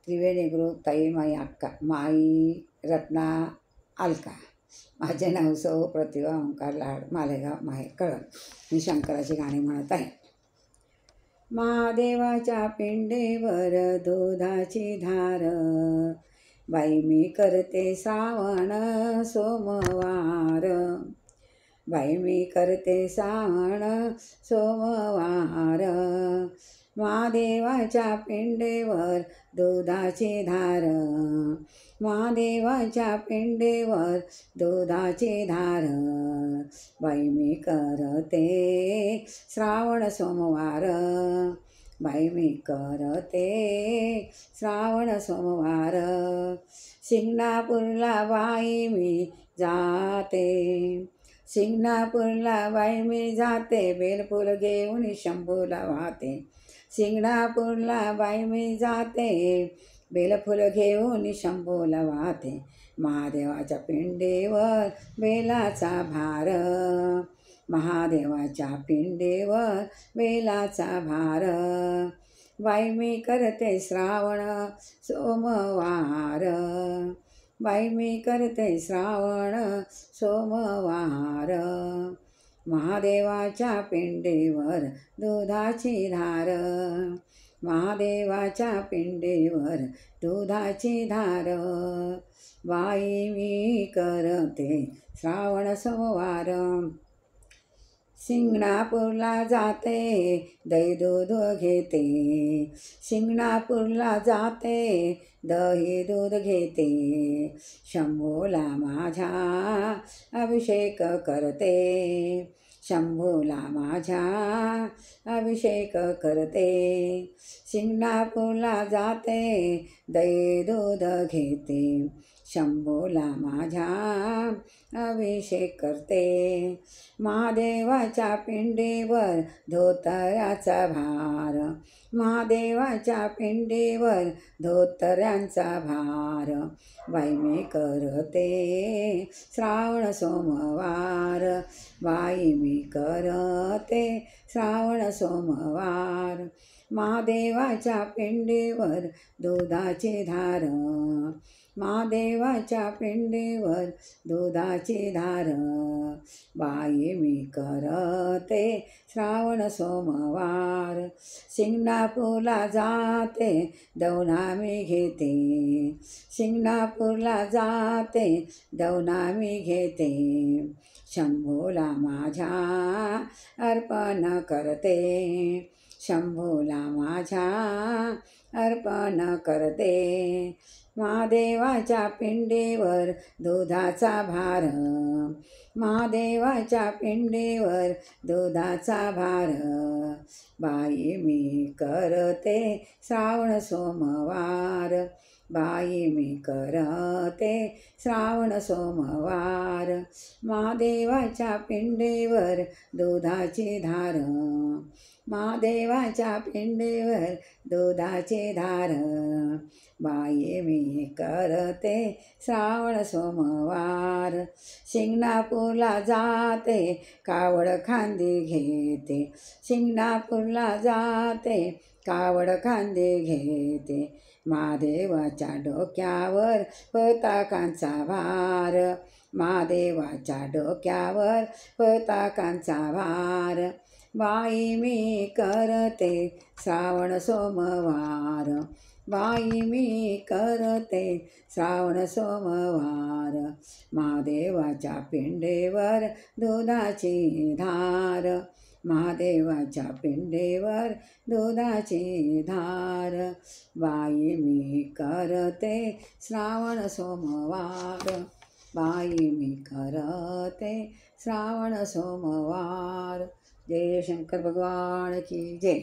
त्रिवेणी group ताई माई अक्का माई रत्ना अलका. माझे नाव सौ प्रतिभा ओंकार लाड मालेगाव माहेर कळण. मी शंकराची गाणी म्हणत आहे. महादेवाच्या पिंडेवर दुधाची धार, बाई मी करते श्रावण सोमवार. बाई मी करते श्रावण सोमवार. महादेवाच्या पिंडेवर दुधाची धार, महादेवाच्या पिंडेवर दुधाची धार. बाई मी करते श्रावण सोमवार, बाई मी करते श्रावण सोमवार. शिंगणापूरला बाई मी जाते, शिंगणापूरला बाई मी जाते, बेलफूल घेऊन शंभूला वाहते. शिंगणापूरला बाई मी जाते, बेलफूल घेऊन शंभूला वाहते. महादेवाच्या पिंडीवर बेलाचा भार, महादेवाच्या पिंडीवर बेलाचा भार. बाई मी करते श्रावण सोमवार, बाई मी करते श्रावण सोमवार. महादेवाच्या पिंडीवर दुधाची धार, महादेवाच्या पिंडीवर दुधाची धार. बाई मी करते श्रावण सोमवार. शिंगणापूरला जाते दही दूध घेते, शिंगणापूरला जाते दही दूध घेते. शंभूला माझ्या अभिषेक करते, शंभूला माझ्या अभिषेक करते. शिंगणापूरला जाते दही दूध घेते, शंभूला माझ्या अभिषेक करते. महादेवाच्या पिंडीवर धोतराचा भार, महादेवाच्या पिंडीवर धोतरांचा भार. बाई मी करते श्रावण सोमवार, बाई मी करते श्रावण सोमवार. महादेवाच्या पिंडीवर दुधाची धार, महादेवाच्या पिंडीवर दुधाची धार. बाई मी करते श्रावण सोमवार. शिंगणापूरला जाते दवना मी घेते, शिंगणापूरला जाते दवना मी घेते. शंभूला माझ्या अर्पण करते, शंभूला माझ्या अर्पण करते. महादेवाच्या पिंडीवर दुधाचा भार, महादेवाच्या पिंडीवर दुधाचा भार. बाई मी करते श्रावण सोमवार, बाई मी करते श्रावण सोमवार. महादेवाच्या पिंडीवर दुधाची धार, महादेवाच्या पिंडीवर दुधाची धार. बाई मी करते श्रावण सोमवार. शिंगणापूरला जाते कावड खांदी घेते, शिंगणापूरला जाते कावड खांदी घेते. महादेवाच्या डोक्यावर पताकांचा भार, महादेवाच्या डोक्यावर पताकांचा भार. बाई मी करते श्रावण सोमवार, बाई मी करते श्रावण सोमवार. महादेवाच्या पिंडीवर दुधाची धार, महादेवाच्या पिंडीवर दुधाची धार. बाई मी करते श्रावण सोमवार, बाई मी करते श्रावण सोमवार. जय शंकर भगवान की जय.